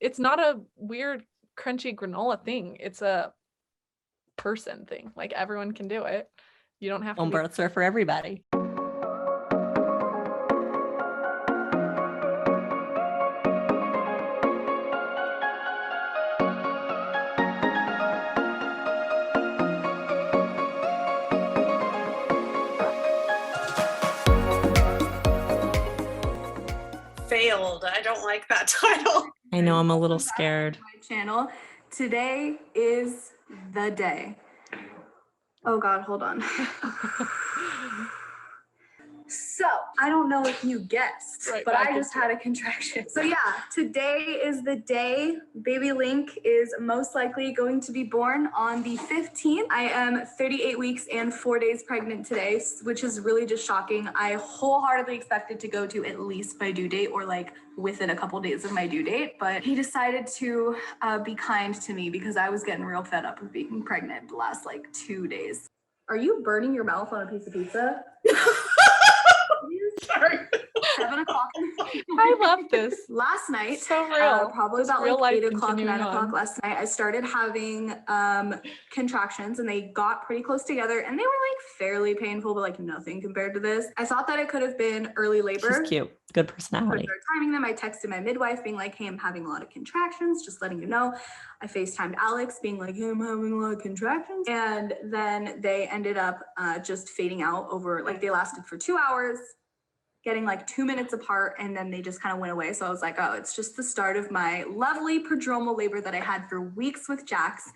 it's not a weird crunchy granola thing. It's a person thing. Like everyone can do it. You don't have to. Homebirths are for everybody. Failed. I don't like that title. I know, I'm a little scared. My channel. Today is the day. Oh God, hold on. So I don't know if you guessed, but I just had a contraction. So yeah, today is the day. Baby Link is most likely going to be born on the 15th. I am 38 weeks and 4 days pregnant today, which is really just shocking. I wholeheartedly expected to go to at least my due date or like within a couple days of my due date, but he decided to be kind to me because I was getting real fed up with being pregnant the last like 2 days. Are you burning your mouth on a piece of pizza? Sorry. 7 o'clock. I love this. Last night, So real. probably about real like life 8 o'clock, 9 continuing o'clock on. last night, I started having contractions and they got pretty close together and they were like fairly painful, but like nothing compared to this. I thought that it could have been early labor. She's cute. Good personality. They're timing them. I texted my midwife being like, hey, I'm having a lot of contractions, just letting you know. I FaceTimed Alex being like, hey, I'm having a lot of contractions. And then they ended up just fading out over, like they lasted for 2 hours, getting like 2 minutes apart, and then they just kind of went away. So I was like, oh, it's just the start of my lovely prodromal labor that I had for weeks with Jax.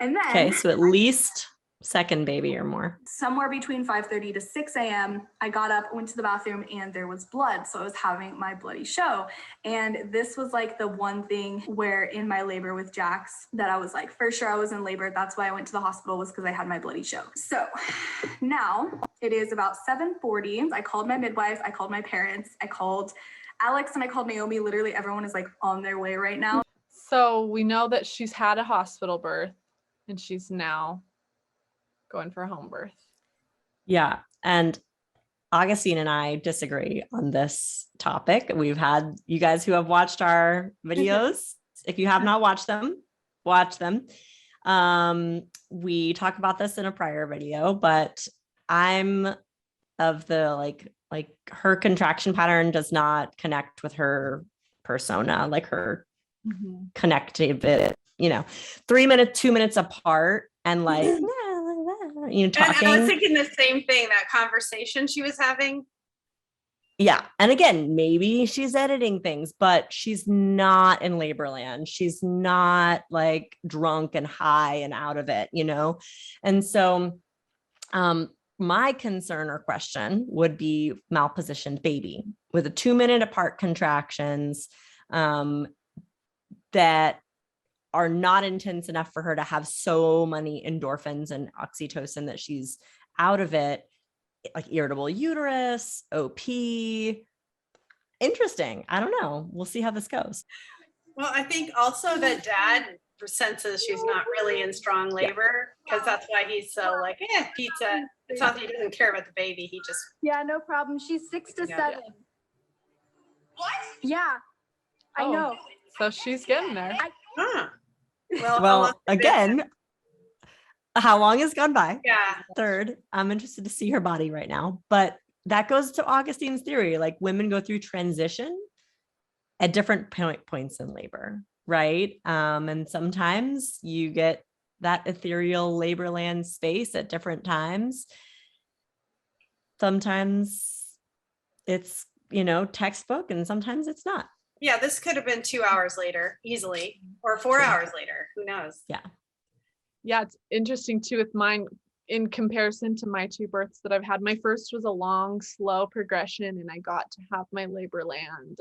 And then Okay, so at least second baby or more. somewhere between 5:30 to 6 a.m., I got up, went to the bathroom, and there was blood. So I was having my bloody show. And this was like the one thing where in my labor with Jax that I was like, for sure I was in labor. That's why I went to the hospital, was because I had my bloody show. So now it is about 7:40. I called my midwife. I called my parents. I called Alex and I called Naomi. Literally everyone is like on their way right now. So we know that she's had a hospital birth and she's now going for a home birth. Yeah. And Augustine and I disagree on this topic. We've had you guys who have watched our videos. If you have not watched them, watch them. We talk about this in a prior video, but I'm of the like her contraction pattern does not connect with her persona, like her connective, 3 minutes, 2 minutes apart and like, talking. And I was thinking the same thing, that conversation she was having. Yeah. And again, maybe she's editing things, but she's not in labor land. She's not like drunk and high and out of it, And so my concern or question would be malpositioned baby with a 2 minute apart contractions that are not intense enough for her to have so many endorphins and oxytocin that she's out of it, like irritable uterus, OP. Interesting. I don't know. We'll see how this goes. Well, I think also that dad senses she's not really in strong labor because that's why he's so like, pizza. It's not that he doesn't care about the baby. He just. Yeah, no problem. She's 6 to 7. What? Yeah, I know. So she's getting there. Well, again, how long has gone by? Yeah. Third, I'm interested to see her body right now, but that goes to Augustine's theory. Like women go through transition at different points in labor, right? And sometimes you get that ethereal labor land space at different times. Sometimes it's, textbook, and sometimes it's not. Yeah, this could have been 2 hours later, easily, or 4 hours later. Who knows? Yeah. Yeah, it's interesting too with mine in comparison to my 2 births that I've had. My first was a long, slow progression, and I got to have my labor land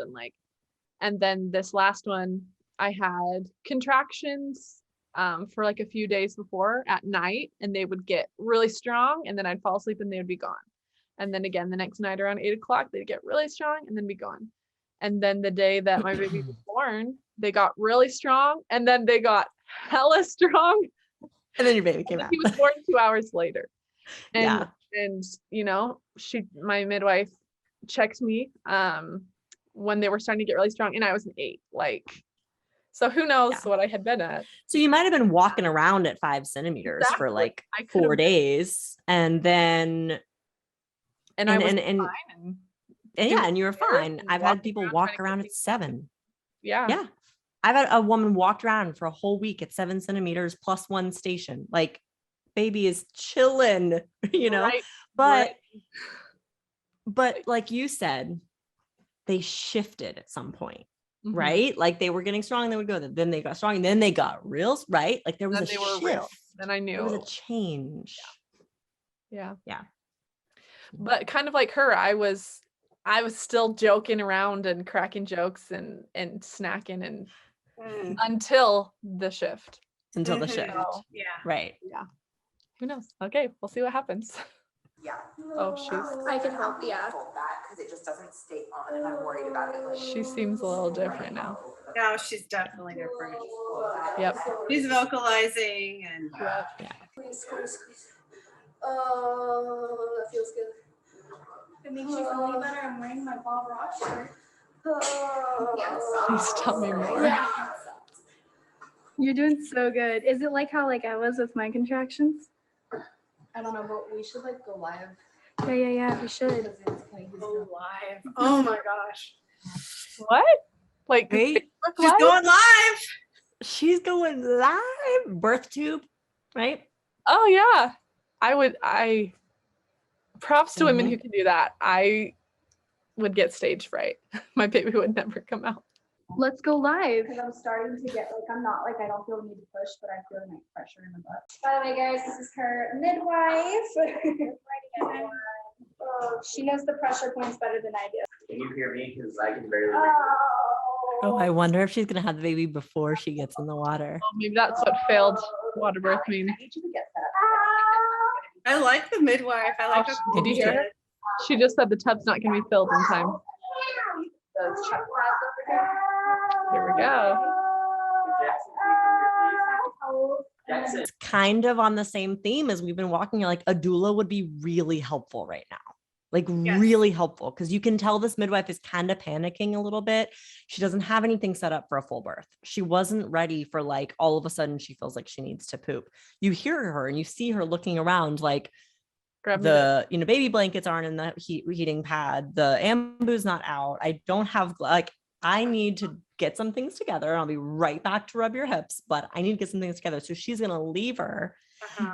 and then this last one, I had contractions for like a few days before at night, and they would get really strong, and then I'd fall asleep and they would be gone. And then again, the next night around 8 o'clock, they'd get really strong and then be gone. And then the day that my baby was born, they got really strong, and then they got hella strong. And then your baby came out. He was born 2 hours later. Yeah. And my midwife checked me when they were starting to get really strong, and I was an 8. Like So who knows Yeah. what I had been at. So you might have been walking around at 5 centimeters for Exactly. like I could 4 have- days, and then And I was and fine. yeah, doing and you were stairs fine. and I've had walking people around walk trying to around get at things 7. Yeah. Yeah. I've had a woman walked around for a whole week at 7 centimeters plus 1 station. Like, baby is chilling, you know, Right. but like you said, they shifted at some point, Mhm. right? Like they were getting strong, they would go, then they got strong, and then they got real, right? Like there was Then a they were shift. real. Then I knew. There was a change. Yeah. Yeah. But kind of like her, I was still joking around and cracking jokes and snacking and until the shift. Until the shift. So, Yeah. Right. who knows? Okay, we'll see what happens. Yeah. Oh, she's I can help, yeah. Hold that because it just doesn't stay on, and I'm worried about it. Like, she seems a little different now. No, she's definitely different. Yep. She's vocalizing and Squeeze, squeeze, squeeze. Oh, that feels good. It makes you feel any better. I'm wearing my Bob Ross shirt. Please tell me more. Yeah. You're doing so good. Is it like how I was with my contractions? I don't know, but we should go live. Yeah, we should. Because it's kind of go live. Oh my gosh. What? Like Wait, She's going live. she's going live. Birth tube, right? Oh yeah. I props to women who can do that. I would get stage fright. My baby would never come out. Let's go live. Because I'm starting to get I'm not I don't feel the need to push, but I feel pressure in the butt. By the way, guys, this is her midwife. Oh, she knows the pressure points better than I do. Can you hear me? Because I can barely. Oh, I wonder if she's gonna have the baby before she gets in the water. Well, maybe that's what failed water birth means. I need you to get that. I like the midwife. I like her. Did you hear it? She just said the tub's not gonna be filled in time. Those check pads over here. Here we go. It's kind of on the same theme as we've been walking. Like a doula would be really helpful right now. Like really helpful, because you can tell this midwife is kind of panicking a little bit. She doesn't have anything set up for a full birth. She wasn't ready for all of a sudden she feels like she needs to poop. You hear her and you see her looking around like the baby blankets aren't in the heating pad. The ambu's not out. I don't have I need to get some things together. And I'll be right back to rub your hips, but I need to get some things together. So she's going to leave her.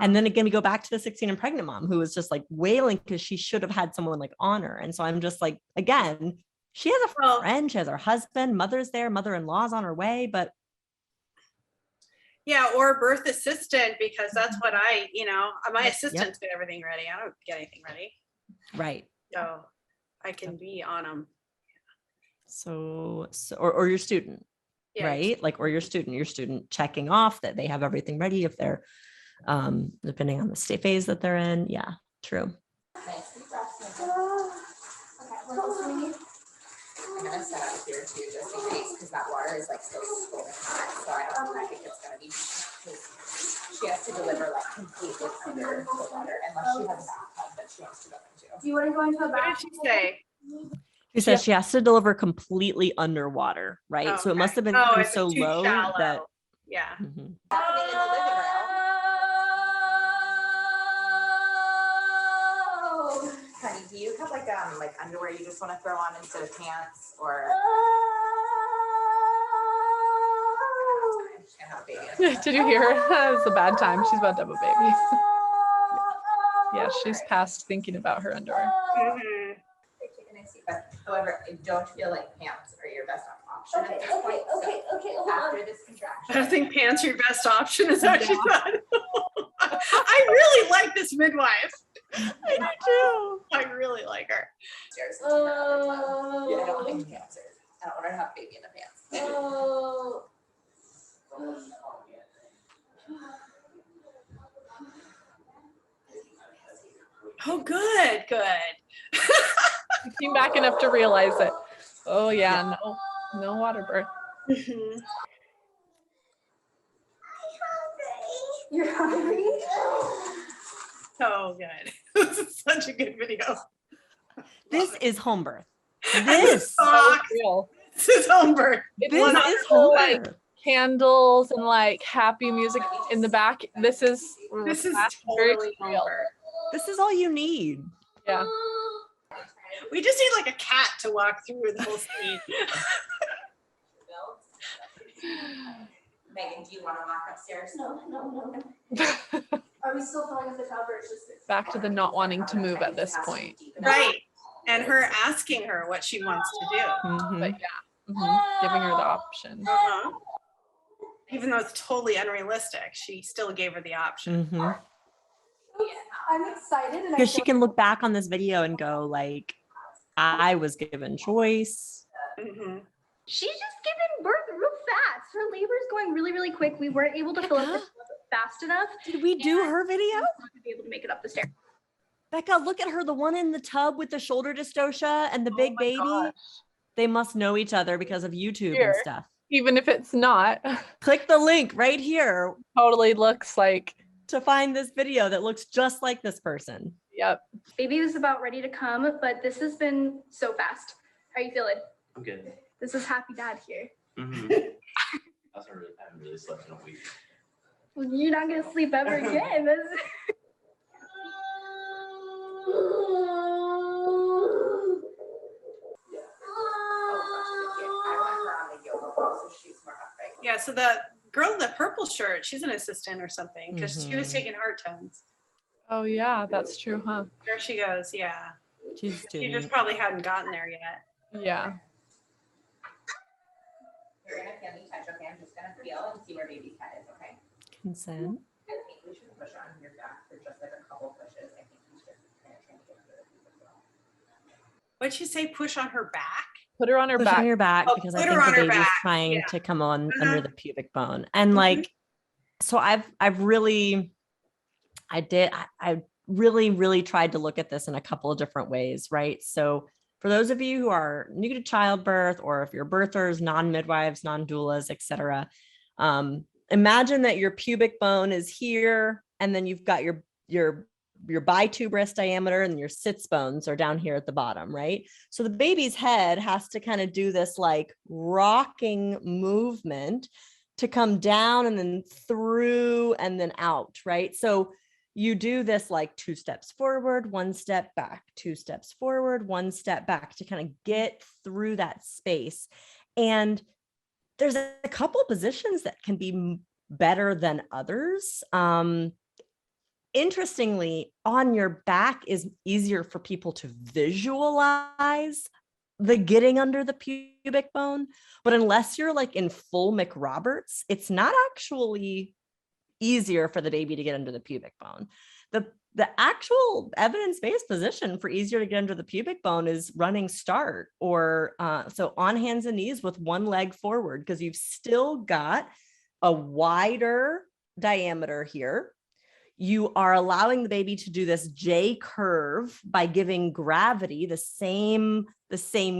And then again, we go back to the 16 and pregnant mom who was just wailing because she should have had someone on her. And so I'm just again, she has a friend, she has her husband, mother's there, mother-in-law's on her way, but. Yeah, or birth assistant, because that's what my assistants get everything ready. I don't get anything ready. Right. So I can be on them. So or your student, right? Or your student checking off that they have everything ready if they're, depending on the phase that they're in. Yeah, true. I'm gonna set up here too, just in case, because that water is still scalding hot. So I think it's gonna be, because she has to deliver completely under the water, unless she has a bathtub that she wants to go into. Do you want to go into a What did bath? she say? She says she has to deliver completely underwater, right? Oh, So it must have been it's so too low shallow. that. Yeah. Mhm. Happening in the living room. Honey, do you have underwear you just want to throw on instead of pants, or? She can't have a baby in a minute. Did you hear her? It's a bad time. She's about to have a baby. Yeah, she's past thinking about her underwear. Mhm. But however, I don't feel like pants are your best option at this point. So after this contraction. I don't think pants are your best option, is that what she said? I really like this midwife. I do too. I really like her. Upstairs into her other tub. Yeah, I don't think pants are. I don't want her to have a baby in the pants. Oh, good. I came back enough to realize it. Oh yeah, no water birth. Mhm. You're hungry? So good. This is such a good video. This is home birth. This Fuck. Real. This is home birth. It's this not is so, home birth. candles and like happy music in the back. This is very totally real. over. This is all you need. Yeah. We just need like a cat to walk through the whole scene. Megan, do you want to walk upstairs? No. Are we still filling up the tub or it's just Back to the not wanting to move at this point. Right. And her asking her what she wants to do. Mhm. But giving her the option. Uh-huh. Even though it's totally unrealistic, she still gave her the option. Mhm. I'm excited. And Because she can look back on this video and go like, I was given choice. Mhm. She's just giving birth real fast. Her labor's going really, really quick. We weren't able to fill up the tub fast enough. Did we do her video? We're not gonna be able to make it up the stairs. Becca, look at her, the one in the tub with the shoulder dystocia and the big baby. gosh. They must know each other because of YouTube Here. and stuff. Even if it's not, Click the link right here totally looks like, to find this video that looks just like this person. yep. Baby was about ready to come, but this has been so fast. How are you feeling? I'm good. This is happy dad here. Mm-hmm. I haven't really slept in a week. Well, you're not gonna sleep ever again. Yeah, so the girl in the purple shirt, she's an assistant or something because she was Mhm. taking heart tones. Oh yeah, that's true, huh? There she goes. Yeah. She's She doing just probably hadn't gotten there yet. Yeah. You're gonna feel me touch, okay? I'm just gonna feel and see where baby's head is, okay? consent. I think we should push on your back for just like a couple pushes. I think he's just kind of trying to get under the feet as well. What'd she say? Push on her back? Put her on her Push back. on your back Oh, because I put think her on the her baby's back. trying Yeah. to come on Uh-huh. under the pubic bone. And Mhm. like, so I really tried to look at this in a couple of different ways, right? So for those of you who are new to childbirth, or if you're birthers, non-midwives, non-doulas, etc., imagine that your pubic bone is here, and then you've got your bituberous diameter, and your sits bones are down here at the bottom, right? So the baby's head has to kind of do this like rocking movement to come down and then through and then out, right? So you do this like 2 steps forward, 1 step back, 2 steps forward, 1 step back to kind of get through that space. And there's a couple positions that can be better than others. Interestingly, on your back is easier for people to visualize the getting under the pubic bone, but unless you're like in full McRoberts, it's not actually easier for the baby to get under the pubic bone. The actual evidence-based position for easier to get under the pubic bone is running start, or so on hands and knees with 1 leg forward, because you've still got a wider diameter here. You are allowing the baby to do this J curve by giving gravity the same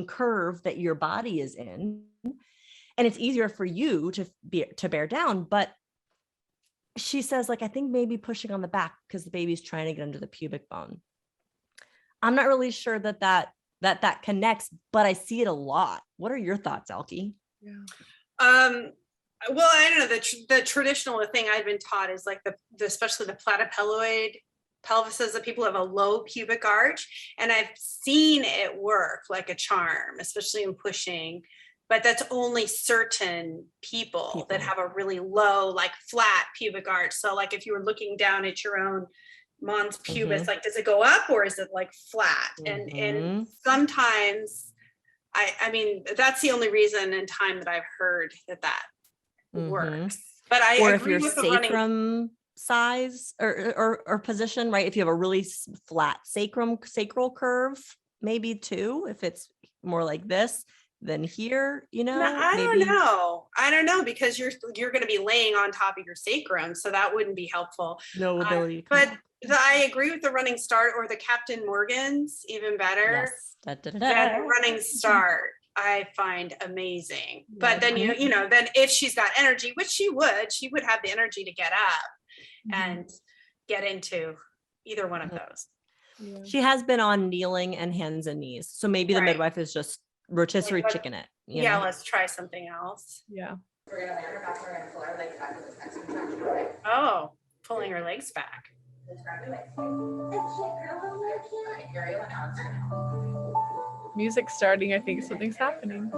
curve that your body is in. And it's easier for you to bear down. But she says, like, I think maybe pushing on the back because the baby's trying to get under the pubic bone. I'm not really sure that connects, but I see it a lot. What are your thoughts, Elke? Well, I don't know. The traditional thing I've been taught is like especially the platypeloid pelvises, that people have a low pubic arch, and I've seen it work like a charm, especially in pushing. But that's only certain people that have a really low, like flat pubic arch. So like if you were looking down at your own mons pubis, like, does it go up or is it like flat? And sometimes, I mean, that's the only reason in time that I've heard that works. But I or if agree your with the running. sacrum size or position, right? If you have a really flat sacral curve, maybe too, if it's more like this than here, you know. No, I don't know because you're going to be laying on top of your sacrum, so that wouldn't be helpful. No ability. But I agree with the running start, or the Captain Morgan's, even better. Yes. That running start I find amazing. But then then if she's got energy, which she would have the energy to get up and get into either one of those. Yeah. She has been on kneeling and hands and knees, so maybe the midwife is just rotisserie chicken it. You know? Let's try something else. Yeah. We're gonna land her back, and we're gonna pull our legs back with this next contraction, okay? Oh, pulling her legs back. Let's grab your legs. Okay, Ariel and Alex are gonna Music starting. I think something's happening.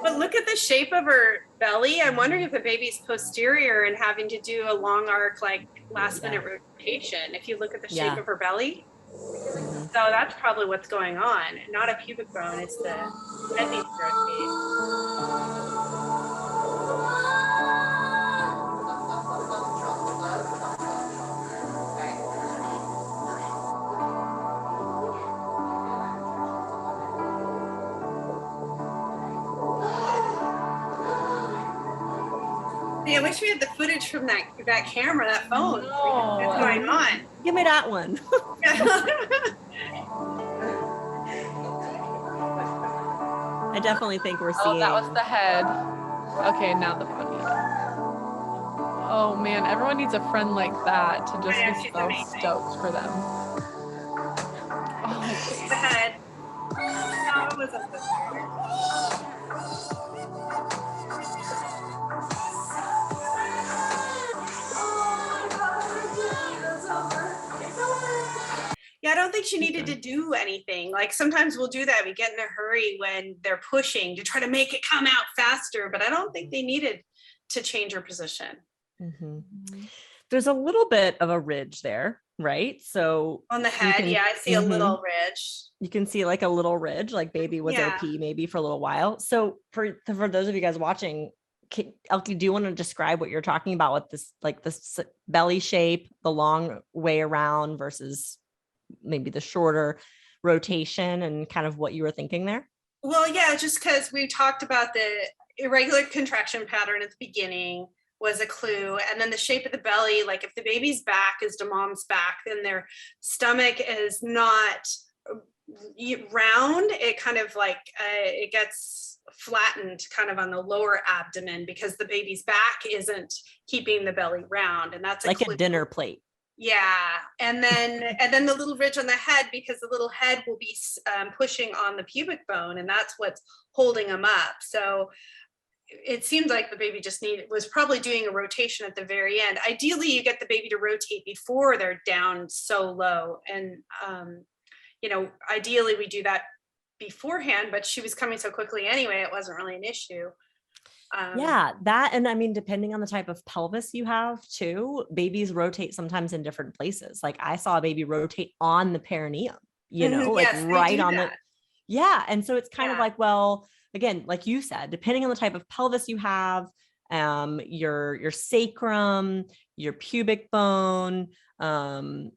But look at the shape of her belly. I'm wondering if the baby's posterior and having to do a long arc, like last minute rotation. If you look at the shape of her belly. So that's probably what's going on. Not a pubic bone, it's the head needs to rotate. I wish we had the footage from that camera, that phone. What's going on? Give me that one. I definitely think we're seeing. Oh, that was the head. Okay, now the body. Oh man, everyone needs a friend like that to just be so stoked for them. Oh, the head. No, it wasn't the head. Yeah, I don't think she needed to do anything. Like sometimes we'll do that. We get in a hurry when they're pushing to try to make it come out faster, but I don't think they needed to change her position. Mm-hmm. There's a little bit of a ridge there, right? So on the head, I see a little ridge. You can see like a little ridge, like baby was OP maybe for a little while. So for those of you guys watching, Elke, do you want to describe what you're talking about with this, like this belly shape, the long way around versus maybe the shorter rotation, and kind of what you were thinking there? Well, yeah, just because we talked about the irregular contraction pattern at the beginning was a clue. And then the shape of the belly, like if the baby's back is to mom's back, then their stomach is not round. It kind of like, it gets flattened kind of on the lower abdomen because the baby's back isn't keeping the belly round. And that's like a dinner plate. Yeah. And then the little ridge on the head, because the little head will be pushing on the pubic bone, and that's what's holding them up. So it seemed like the baby just was probably doing a rotation at the very end. Ideally, you get the baby to rotate before they're down so low. And, ideally we do that beforehand, but she was coming so quickly anyway, it wasn't really an issue. That, and I mean, depending on the type of pelvis you have too, babies rotate sometimes in different places. Like I saw a baby rotate on the perineum, yes, right on that. And so it's kind of like, well, again, like you said, depending on the type of pelvis you have, your sacrum, your pubic bone,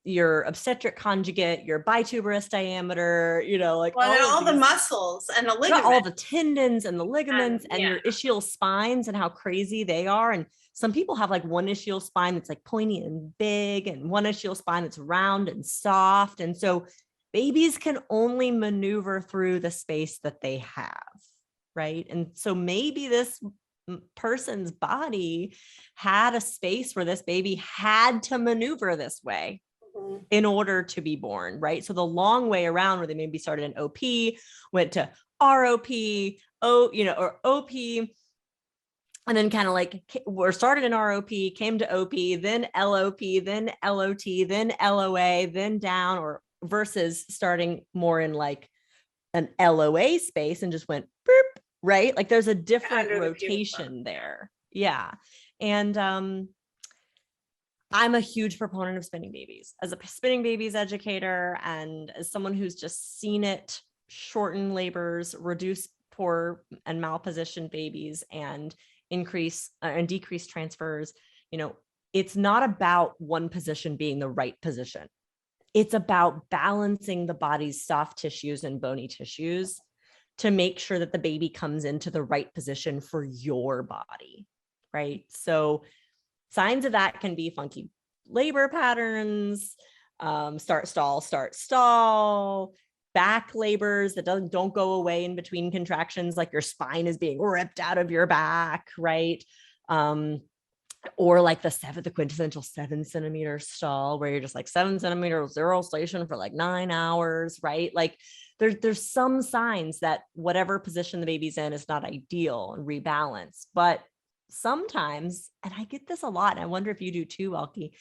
your obstetric conjugate, your bituberous diameter, all the muscles and the ligaments, all the tendons and the ligaments, and your ischial spines and how crazy they are. And some people have like one ischial spine that's like pointy and big, and one ischial spine that's round and soft. And so babies can only maneuver through the space that they have, right? And so maybe this person's body had a space where this baby had to maneuver this way in order to be born, right? So the long way around, where they maybe started in OP, went to ROP, or OP, and then kind of like were started in ROP, came to OP, then LOP, then LOT, then LOA, then down, or versus starting more in like an LOA space and just went boop, right? Like there's a different rotation there. Yeah. And I'm a huge proponent of spinning babies. As a spinning babies educator, and as someone who's just seen it shorten labors, reduce poor and malpositioned babies, and increase and decrease transfers, it's not about one position being the right position. It's about balancing the body's soft tissues and bony tissues to make sure that the baby comes into the right position for your body, right? So signs of that can be funky labor patterns, start, stall, back labors that don't go away in between contractions, like your spine is being ripped out of your back, right? or like the quintessential 7 centimeter stall where you're just like 7 centimeter zero station for like 9 hours, right? Like there's some signs that whatever position the baby's in is not ideal and rebalance. But sometimes, and I get this a lot, and I wonder if you do too, Elke,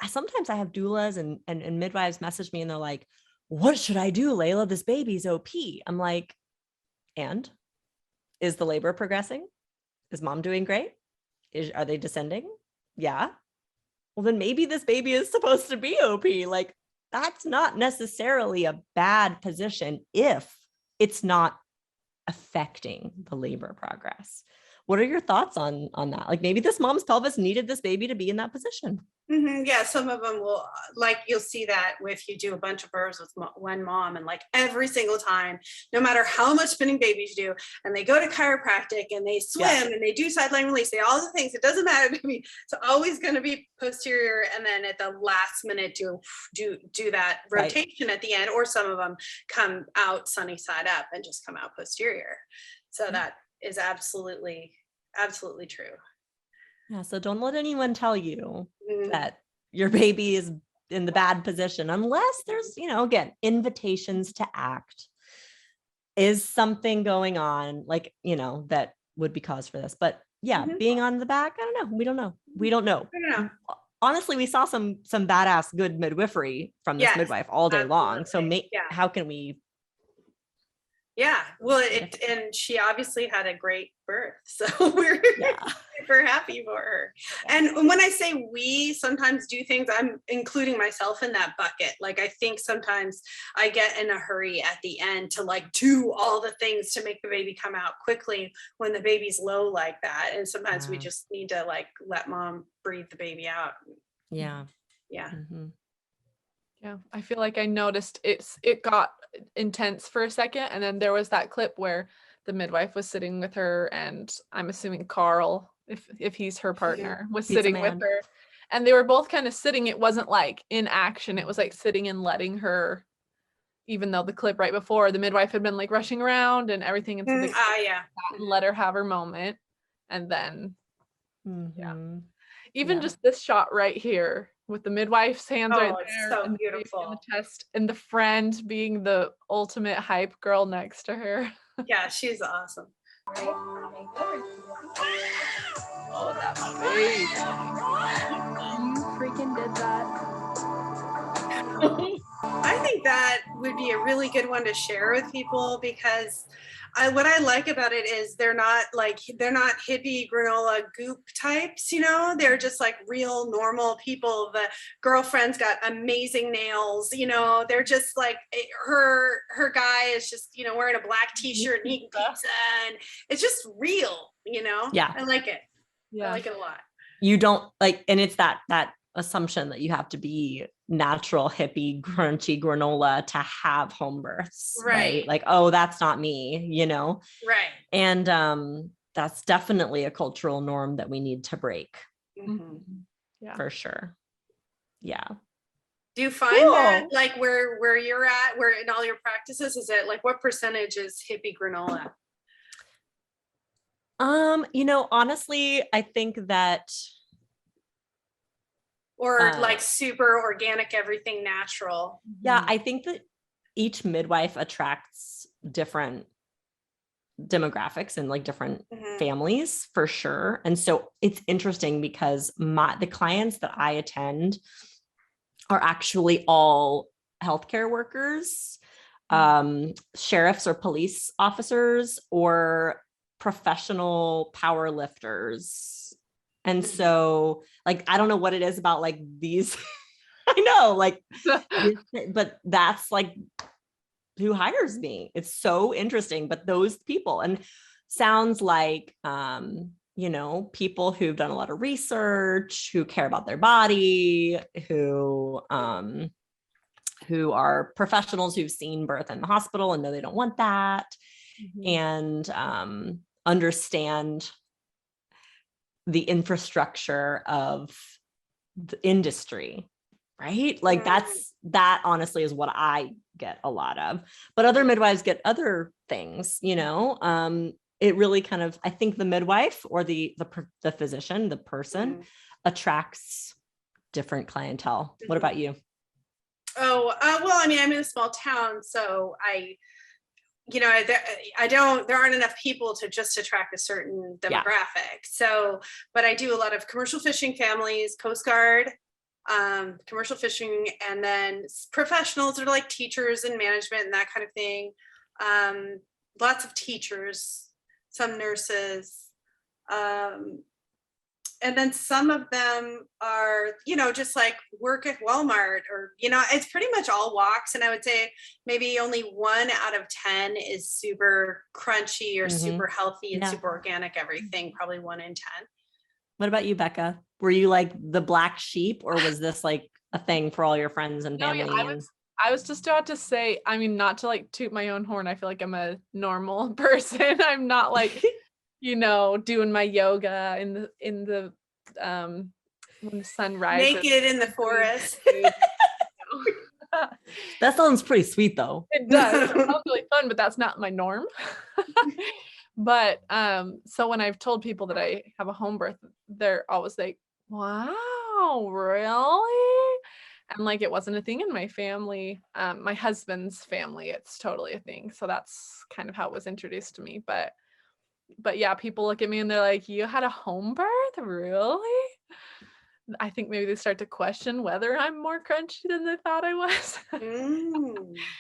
sometimes I have doulas and midwives message me and they're like, what should I do, Layla? This baby's OP. I'm like, and is the labor progressing? Is mom doing great? Are they descending? Yeah. Well, then maybe this baby is supposed to be OP. Like, that's not necessarily a bad position if it's not affecting the labor progress. What are your thoughts on that? Like, maybe this mom's pelvis needed this baby to be in that position. Yeah, some of them will, like, you'll see that if you do a bunch of births with one mom, and like every single time, no matter how much spinning babies you do, and they go to chiropractic and they swim and they do sideline release, they all the things, it doesn't matter to me. It's always going to be posterior, and then at the last minute do that rotation at the end, or some of them come out sunny side up and just come out posterior. So that is absolutely true. Yeah. So don't let anyone tell you that your baby is in the bad position, unless there's, again, invitations to act. Is something going on, like, that would be cause for this. But yeah, being on the back, I don't know. We don't know. Honestly, we saw some badass good midwifery from this midwife all day long. So how can we? Yeah, well, and she obviously had a great birth, so we're super happy for her. And when I say we sometimes do things, I'm including myself in that bucket. Like, I think sometimes I get in a hurry at the end to like do all the things to make the baby come out quickly when the baby's low like that. And sometimes we just need to like let mom breathe the baby out. Yeah. Yeah, I feel like I noticed it got intense for a second, and then there was that clip where the midwife was sitting with her, and I'm assuming Carl, if he's her partner, was sitting with her, and they were both kind of sitting. It wasn't like in action, it was like sitting and letting her, even though the clip right before, the midwife had been like rushing around and everything, and so they let her have her moment. And then even just this shot right here with the midwife's hands right there, so and beautiful. in the chest, and the friend being the ultimate hype girl next to her. Yeah, she's awesome. Oh, that face. You freaking did that. I think that would be a really good one to share with people, because what I like about it is they're not hippie granola goop types, they're just like real normal people. The girlfriend's got amazing nails, they're just like, her guy is just, wearing a black t-shirt and eating pizza, and it's just real, Yeah. I like it. Yeah. I like it a lot. You don't like, and it's that assumption that you have to be natural hippie crunchy granola to have home births, right? Like, oh, that's not me, Right. And that's definitely a cultural norm that we need to break. Yeah, for sure. Yeah. Do you find that like where you're at, where in all your practices, is it like what percentage is hippie granola? Honestly, I think that or like super organic, everything natural. Yeah, I think that each midwife attracts different demographics and like different families for sure. And so it's interesting because the clients that I attend are actually all healthcare workers, sheriffs or police officers, or professional power lifters. And so like, I don't know what it is about like these, I know, like, but that's like who hires me. It's so interesting, but those people, and sounds like, people who've done a lot of research, who care about their body, who are professionals who've seen birth in the hospital and know they don't want that, and understand the infrastructure of the industry, right? Like that honestly is what I get a lot of, but other midwives get other things, it really kind of, I think the midwife or the physician, the person attracts different clientele. What about you? Oh, well, I mean, I'm in a small town, so there aren't enough people to just attract a certain demographic. So, but I do a lot of commercial fishing families, Coast Guard, commercial fishing, and then professionals that are like teachers and management and that kind of thing. Lots of teachers, some nurses, and then some of them are, just like work at Walmart or, it's pretty much all walks. And I would say maybe only 1 out of 10 is super crunchy or super healthy and super organic, everything, probably 1 in 10. What about you, Becca? Were you like the black sheep, or was this like a thing for all your friends and family? I was just about to say, I mean, not to like toot my own horn. I feel like I'm a normal person. I'm not like, doing my yoga in the when the sun rises. Naked in the forest. That sounds pretty sweet though. It does. It sounds really fun, but that's not my norm. But so when I've told people that I have a home birth, they're always like, wow, really? And like, it wasn't a thing in my family. My husband's family, it's totally a thing. So that's kind of how it was introduced to me. But yeah, people look at me and they're like, you had a home birth? Really? I think maybe they start to question whether I'm more crunchy than they thought I was.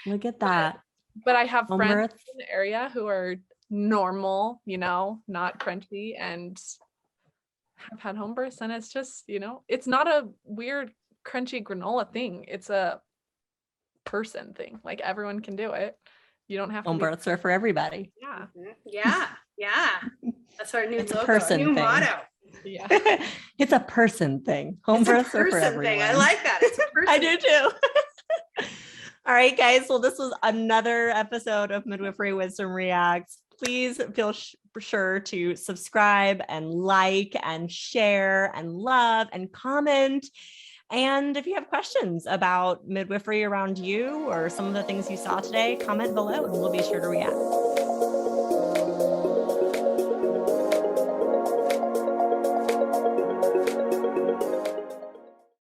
Look at that. But I have Home friends birth in the area who are normal, not crunchy, and have had home births. And it's just, it's not a weird crunchy granola thing. It's a person thing. Like, everyone can do it. You don't have to. Home births are for everybody. Yeah. Yeah. That's our new It's logo, a person new thing. motto. Yeah. It's a person thing. Home It's a births are for person everyone. thing. I like that. It's a person. I do too. All right, guys. Well, this was another episode of Midwifery Wisdom Reacts. Please feel sure to subscribe and like and share and love and comment. And if you have questions about midwifery around you or some of the things you saw today, comment below and we'll be sure to react.